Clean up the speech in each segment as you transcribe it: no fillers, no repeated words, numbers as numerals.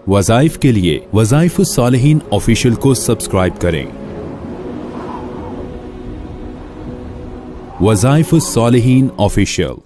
वज़ाइफ के लिए वज़ाइफुस्सालिहीन ऑफिशियल को सब्सक्राइब करें। वज़ाइफुस्सालिहीन ऑफिशियल।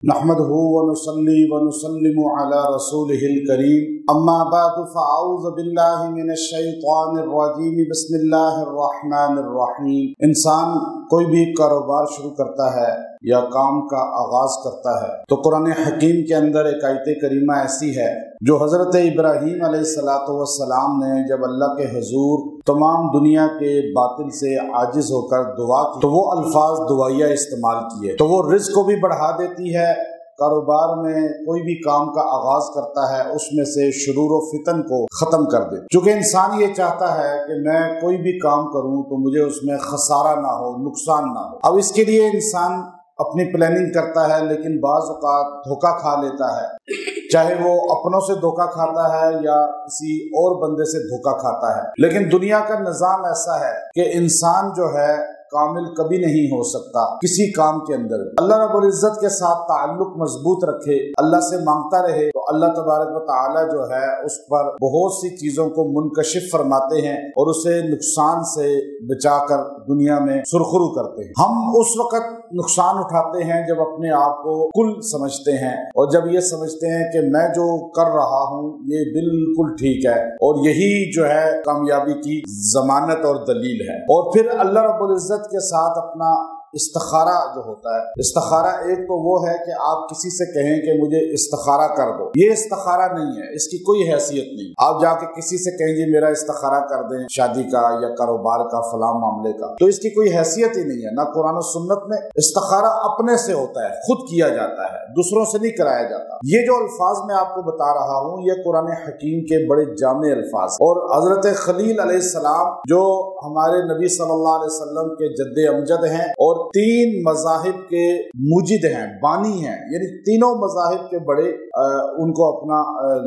नहमदुहु व नुसल्ली व नुसल्लिमु अला रसूलिहिल करीम, अम्मा बअद फ़अऊज़ु बिल्लाहि मिनश शैतानिर रजीम, बिस्मिल्लाहिर रहमानिर रहीम। इंसान कोई भी कारोबार शुरू करता है या काम का आगाज करता है तो कुरान हकीम के अंदर एक आयत करीमा ऐसी है जो हज़रत इब्राहीम अलैहिस्सलातु वस्सलाम ने जब अल्लाह के हुजूर तमाम दुनिया के बातिल से आजिज होकर दुआ की तो वो अल्फाज दुआया इस्तेमाल किए। तो वो रिज़्क़ को भी बढ़ा देती है, कारोबार में कोई भी काम का आगाज करता है उसमें से शुरूर व फितन को ख़त्म कर दे। चूँकि इंसान ये चाहता है कि मैं कोई भी काम करूँ तो मुझे उसमें खसारा ना हो, नुकसान ना हो। अब इसके लिए इंसान अपनी प्लानिंग करता है, लेकिन बाज़ औक़ात धोखा खा लेता है, चाहे वो अपनों से धोखा खाता है या किसी और बंदे से धोखा खाता है। लेकिन दुनिया का निज़ाम ऐसा है कि इंसान जो है कामिल कभी नहीं हो सकता किसी काम के अंदर। अल्लाह रब्बुल इज़्ज़त के साथ ताल्लुक मजबूत रखे, अल्लाह से मांगता रहे तो अल्लाह तबारक व तआला जो है उस पर बहुत सी चीजों को मुनकशिफ फरमाते हैं और उसे नुकसान से बचाकर दुनिया में सुरखरू करते हैं। हम उस वक्त नुकसान उठाते हैं जब अपने आप को कुल समझते हैं और जब ये समझते हैं कि मैं जो कर रहा हूँ ये बिल्कुल ठीक है और यही जो है कामयाबी की जमानत और दलील है। और फिर अल्लाह रब्बुल इज़्ज़त के साथ अपना इस्तिखारा जो होता है, इस्तिखारा एक तो वो है कि आप किसी से कहें कि मुझे इस्तिखारा कर दो, ये इस्तिखारा नहीं है, इसकी कोई हैसियत नहीं। आप जाके किसी से कहें जी मेरा इस्तिखारा कर दें शादी का या कारोबार का फलां मामले का, तो इसकी कोई हैसियत ही नहीं है। ना कुरान और सुन्नत में इस्तिखारा अपने से होता है, खुद किया जाता है, दूसरों से नहीं कराया जाता। ये जो अल्फाज मैं आपको बता रहा हूँ ये कुरान हकीम के बड़े जामे अल्फाज और हजरत खलील अलैहिस्सलाम जो हमारे नबी सल्लल्लाहु अलैहि वसल्लम के जद्दे अमजद हैं और तीन मज़ाहिब के मुजिद हैं, बानी हैं, यानी तीनों मज़ाहिब के बड़े उनको अपना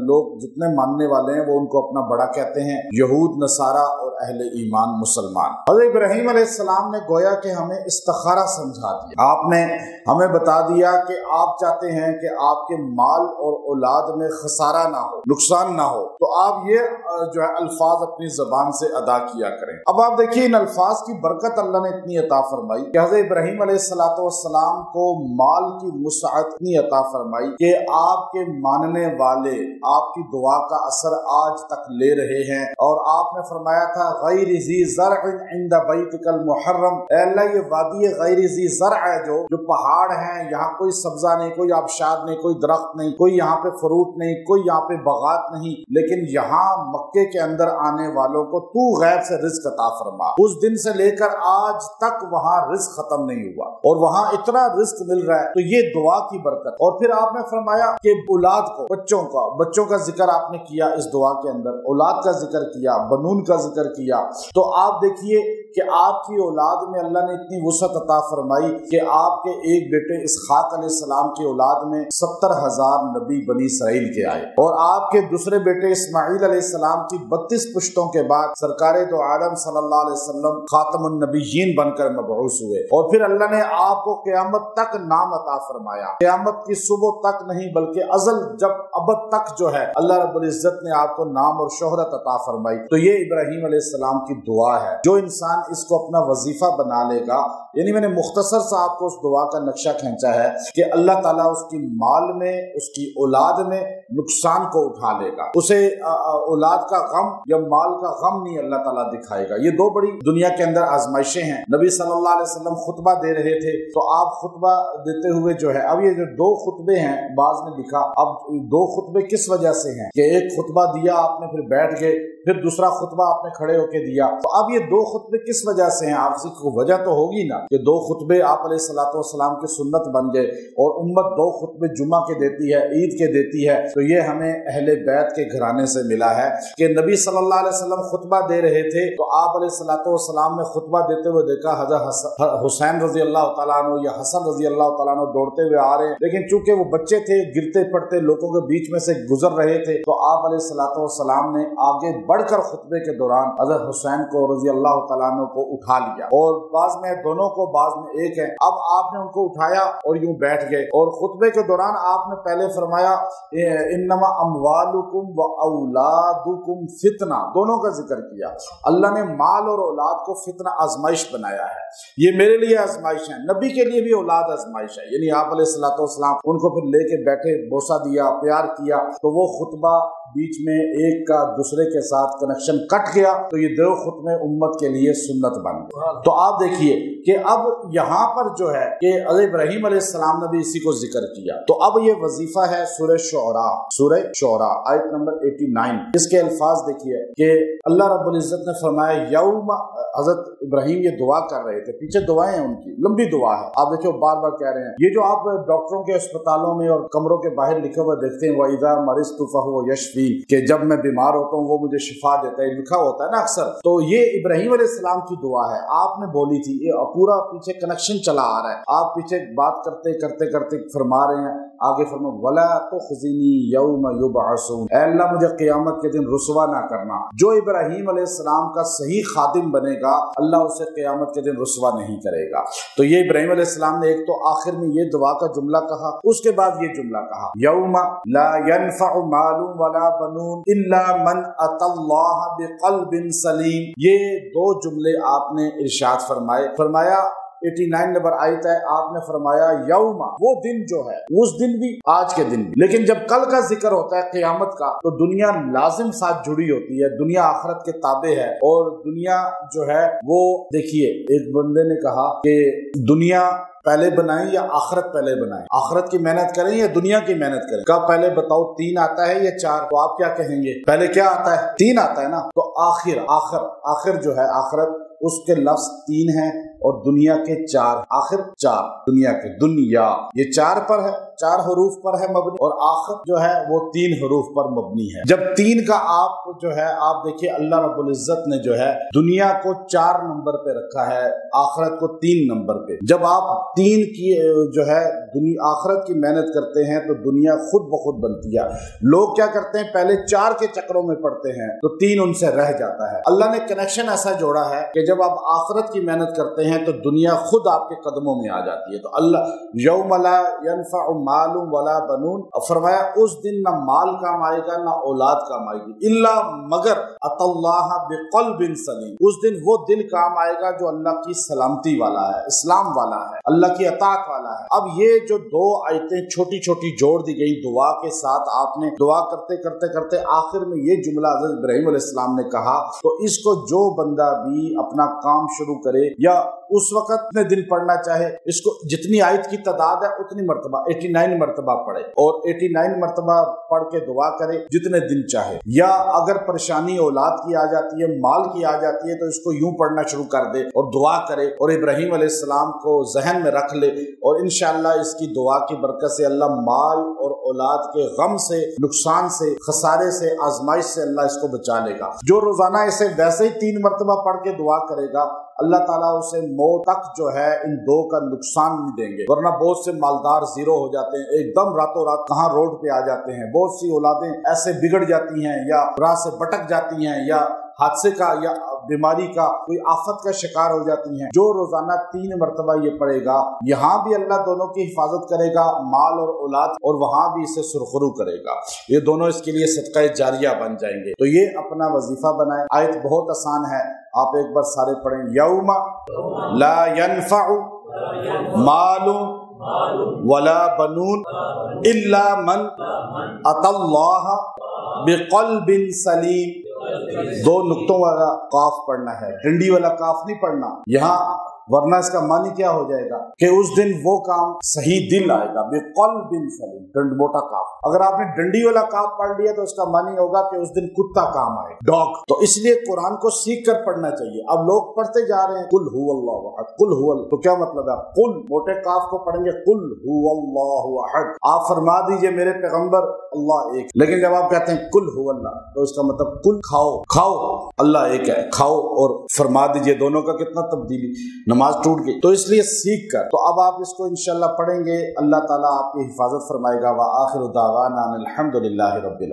लोग जितने मानने वाले हैं वो उनको अपना बड़ा कहते हैं, यहूद, नसारा और अहले ईमान मुसलमान। हज़रत इब्राहीम अलैहिस्सलाम ने गोया कि हमें इस्तिखारा समझा दिया, आपने हमें बता दिया कि आप चाहते हैं कि आपके माल और औलाद में खसारा ना हो, नुकसान ना हो, तो आप ये जो है अल्फाज अपनी ज़बान से अदा किया करें। अब आप देखिए इन अल्फाज की बरकत अल्लाह ने इतनी अता फरमाई कि हज़रत इब्राहीम अलैहिस्सलाम को माल की वुसअत इतनी अता फरमाई कि आपके मानने वाले आपकी दुआ का असर आज तक ले रहे हैं। और आपने फरमाया था गैरि ज़ी ज़रअन इंद बैतिकल मुहर्रम, अल्लाह ये वादी गैरि ज़ी ज़रअ है जो पहाड़ हैं, यहाँ कोई सब्जा नहीं, कोई आबशार नहीं, कोई दरख्त नहीं, कोई यहाँ पे फ्रूट नहीं, कोई यहाँ पे बगात नहीं, लेकिन यहाँ मक्के के अंदर आने वालों को तू गैब से रिज़्क़ अता फरमा। उस दिन से लेकर आज तक वहाँ रिज़्क़ खत्म नहीं हुआ और वहां इतना रिस्क मिल रहा है, तो ये दुआ की बरकत। और फिर आपने फरमाया कि औलाद को, बच्चों का जिक्र आपने किया इस दुआ के अंदर, औलाद का जिक्र किया, बनून का जिक्र किया। तो आप देखिए कि आपकी औलाद में अल्लाह ने इतनी वुसअत अता फरमाई कि आपके एक बेटे इसहाक अलैहिस्सलाम की औलाद में 70,000 नबी बनी इसराइल के आए और आपके दूसरे बेटे इस्माइल अलैहिस्सलाम की 32 पुश्तों के बाद सरकारे दो आलम सल्लल्लाहु अलैहि वसल्लम खातमुन नबिय्यीन बनकर मबऊस हुए। और फिर अल्लाह ने आपको क़यामत तक नाम अता फरमाया, क़यामत की सुबह तक नहीं बल्कि अज़ल जब अबद तक जो है अल्लाह रब्बुल इज़्ज़त ने आपको नाम और शोहरत अता फरमाई। तो ये इब्राहीम अलैहिस्सलाम की दुआ है, जो इंसान इसको अपना वजीफा बना लेगा, यानी मैंने मुख्तसर सा आपको उस दुआ का नक्शा खींचा है कि अल्लाह ताला उसकी माल में, उसकी औलाद में नुकसान को उठा लेगा, उसे औलाद का गम या माल का गम नहीं अल्लाह ताला दिखाएगा। ये दो बड़ी दुनिया के अंदर आजमाइशें हैं। नबी सल्लल्लाहु अलैहि वसल्लम खुतबा दे रहे थे तो आप खुतबा देते हुए जो है, अब ये जो दो खुतबे हैं बाज ने लिखा, अब दो खुतबे किस वजह से हैं कि एक खुतबा दिया आपने फिर बैठ गए, फिर दूसरा खुतबा आपने खड़े होके दिया, तो अब ये दो खुतबे किस वजह से हैं? आपसी को वजह तो होगी ना कि दो खुतबे आप अलैहिस्सलातु वस्सलाम की सुन्नत बन गए और उम्मत दो खुतबे जुम्मा के देती है, ईद के देती है। तो ये हमें अहले बैत के घराने से मिला है कि नबी सल्लल्लाहु अलैहि वसल्लम खुतबा दे रहे थे तो आप अलैहिस्सलातु वस्सलाम ने खुतबा देते हुए देखा हज़रत हुसैन रज़ी अल्लाह तआला अन्हु या हसन रज़ी अल्लाह तआला अन्हु दौड़ते हुए आ रहे हैं, लेकिन चूंकि वो बच्चे थे गिरते पड़ते लोगों के बीच में से गुजर रहे थे तो आप अलैहिस्सलातु वस्सलाम ने आगे بڑھ کر خطبے کے دوران حضرت حسین کو رضی اللہ تعالیٰ عنہ کو اٹھا لیا، اور بعض میں دونوں کو، بعض میں ایک ہے۔ اب آپ نے ان کو اٹھایا اور یوں بیٹھ گئے، اور خطبے کے دوران آپ نے پہلے فرمایا انما اموالکم و اولادکم فتنہ، دونوں کا ذکر کیا۔ اللہ نے مال اور اولاد کو فتنہ، آزمائش بنایا ہے، یہ میرے لیے آزمائش ہے، نبی کے لیے بھی اولاد آزمائش ہے۔ یعنی آپ علیہ الصلوۃ والسلام ان کو پھر لے کے بیٹھے، بوسہ دیا، پیار کیا، تو وہ خطبہ بیچ میں ایک کا دوسرے کے ساتھ کنیکشن کٹ گیا، تو یہ دو خطبے امت کے لیے سنت بن گئے۔ تو آپ دیکھیے کہ اب یہاں پر جو ہے کہ حضرت ابراہیم علیہ السلام نے بھی اسی کو ذکر کیا۔ تو اب یہ وظیفہ ہے سورہ شعراء آیت نمبر 89، اس کے الفاظ دیکھیے کہ اللہ رب العزت نے فرمایا یوم، حضرت ابراہیم یہ دعا کر رہے تھے، پیچھے دعائیں ہیں ان کی، لمبی دعا ہے، آپ دیکھیں بار بار کہہ رہے ہیں۔ یہ جو آپ ڈاکٹروں کے اسپتالوں میں اور کمروں کے باہر لکھے ہوئے دیکھتے ہیں وَإِذَا مَرِضْتُ فَهُوَ يَشْفِينِ، کہ جب میں بیمار ہوتا ہوں وہ مجھے شفا دیتا ہے، لکھا ہوتا ہے نا اکثر۔ تو یہ ابراہیم علیہ السلام کی دعا ہے، آپ نے بولی تھی، یہ پورا پیچھے کنیکشن چلا آ رہا ہے، آپ پیچھے بات کرتے کرتے کرتے فرما رہے ہیں، آگے فرما وَلَا تُخْزِنِي يَوْمَ يُبْعَثُونَ، اے اللہ مجھے قیامت کے دن رسوا نہ کرنا۔ جو ابراہیم علیہ السلام کا صحیح خادم بنے گا اللہ اسے قیامت کے دن رسوا نہیں کرے گا۔ تو یہ ابراہیم علیہ السلام نے ایک تو آخر میں یہ دعا کا جملہ کہا، اس کے بعد یہ جملہ کہا یوم لا ينفع مال ولا بنون الا من اتى اللہ بقلب سلیم۔ یہ دو جملے آپ نے ارشاد فرمایا 89 نمبر آیت ہے، آپ نے فرمایا یوم، وہ دن جو ہے، اس دن بھی، آج کے دن بھی، لیکن جب کل کا ذکر ہوتا ہے قیامت کا تو دنیا لازم ساتھ جڑی ہوتی ہے، دنیا آخرت کے تابع ہے، اور دنیا جو ہے وہ دیکھیے، ایک بندے نے کہا کہ دنیا پہلے بنائیں یا آخرت پہلے بنائیں، آخرت کی محنت کریں یا دنیا کی محنت کریں؟ کہا پہلے بتاؤ 3 آتا ہے یا 4؟ تو آپ کیا کہیں گے؟ پہلے کیا آتا ہے؟ 3 آتا ہے نا، تو آخر جو ہے آخرت، اس کے لفظ 3 ہیں اور دنیا کے 4، آخر 4، دنیا کے، دنیا یہ 4 پر ہے، 4 حروف پر ہے مبنی، اور آخر جو ہے وہ 3 حروف پر مبنی ہے۔ جب 3 کا آپ جو ہے، آپ دیکھیے اللہ رب العزت نے جو ہے دنیا کو 4 نمبر پہ رکھا ہے، آخرت کو 3 نمبر پہ۔ جب آپ 3 کی جو ہے آخرت کی محنت کرتے ہیں تو دنیا خود بخود بنتی ہے۔ لوگ کیا کرتے ہیں، پہلے 4 کے چکروں میں پڑتے ہیں تو 3 ان سے رہ جاتا ہے۔ اللہ نے کنیکشن ایسا جوڑا ہے کہ جب آپ آخرت کی محنت کرتے ہیں تو دنیا خود آپ کے قدموں میں آ جاتی ہے۔ تو اللہ یوم لا ينفع مال ولا بنون، فرمایا اس دن نہ مال کام آئے گا نہ اولاد کام آئے گی، الا مگر اتى اللہ بقلب سلیم، اس دن وہ دل کام آئے گا جو اللہ کی سلامتی والا ہے، اسلام والا ہے، اللہ کی اطاعت والا ہے۔ اب یہ جو 2 آیتیں چھوٹی چھوٹی جوڑ دی گئی دعا کے ساتھ، آپ نے دعا کرتے کرتے کرتے آخر میں یہ جملہ حضرت ابراہیم علیہ السلام نے کہا، تو اس کو جو بندہ بھی اپنا کام شروع کرے یا اس وقت اتنے دن پڑھنا چاہے، اس کو جتنی آیت کی تعداد ہے اتنی مرتبہ 89 مرتبہ پڑھے، اور 89 مرتبہ پڑھ کے دعا کرے جتنے دن چاہے، یا اگر پریشانی اولاد کی آ جاتی ہے، مال کی آ جاتی ہے، تو اس کو یوں پڑھنا شروع کر دے اور دعا کرے اور ابراہیم علیہ السلام کو ذہن میں رکھ لے، اور انشاءاللہ اس کی دعا کی برکت سے اللہ مال اور اولاد کے غم سے، نقصان سے، خسارے سے، آزمائش سے اللہ اس کو بچا لے گا۔ جو روزانہ اسے ویسے ہی 3 مرتبہ پڑھ کے دعا کرے گا، اللہ تعالیٰ اسے موت تک جو ہے ان 2 کا نقصان نہیں دیں گے، ورنہ بہت سے مالدار زیرو ہو جاتے ہیں، ایک دم راتوں رات کہاں روڈ پہ آ جاتے ہیں، بہت سی اولادیں ایسے بگڑ جاتی ہیں یا راہ سے بھٹک جاتی ہیں یا حادثے کا یا بیماری کا، کوئی آفت کا شکار ہو جاتی ہیں۔ جو روزانہ 3 مرتبہ یہ پڑھے گا، یہاں بھی اللہ دونوں کی حفاظت کرے گا، مال اور اولاد، اور وہاں بھی اسے سرخرو کرے گا، یہ دونوں اس کے لیے صدقہ جاریہ بن جائیں گے۔ تو یہ اپنا وظیفہ بنائیں۔ آیت بہت آسان ہے، آپ ایک بار سارے پڑھیں، یوم لا ينفع مال ولا بنون الا من اتى اللہ بقلب سلیم۔ 2 نقطوں والا قاف پڑھنا ہے، ڈنڈی والا قاف نہیں پڑھنا یہاں، ورنہ اس کا معنی کیا ہو جائے گا کہ اس دن وہ کام صحیح دل آئے گا، بقلب سلیم، ڈنڈ موٹا کاف۔ اگر آپ نے ڈنڈی والا کاف پڑھ لیا تو اس کا معنی ہوگا کہ اس دن کتا کام آئے، ڈاگ۔ تو اس لیے قرآن کو سیکھ کر پڑھنا چاہیے۔ اب لوگ پڑھتے جا رہے ہیں قل هو اللہ احد، قل هو اللہ، تو کیا مطلب ہے؟ قل موٹے کاف کو پڑھیں گے قل هو اللہ احد، آپ فرما دیجئے میرے پیغمبر اللہ ایک، لیکن جب آپ کہتے ہیں قل هو اللہ تو اس کا مطلب قل کھاؤ اللہ ایک ہے، کھاؤ اور فرما دیجئے، دونوں کا کتنا تبدیلی، نماز ٹوٹ گئی۔ تو اس لیے سیکھ کر، تو اب آپ اس کو انشاءاللہ پڑھیں گے، اللہ تعالیٰ آپ کی حفاظت فرمائے گا۔ وآخر دعوانا الحمدللہ رب العالمین۔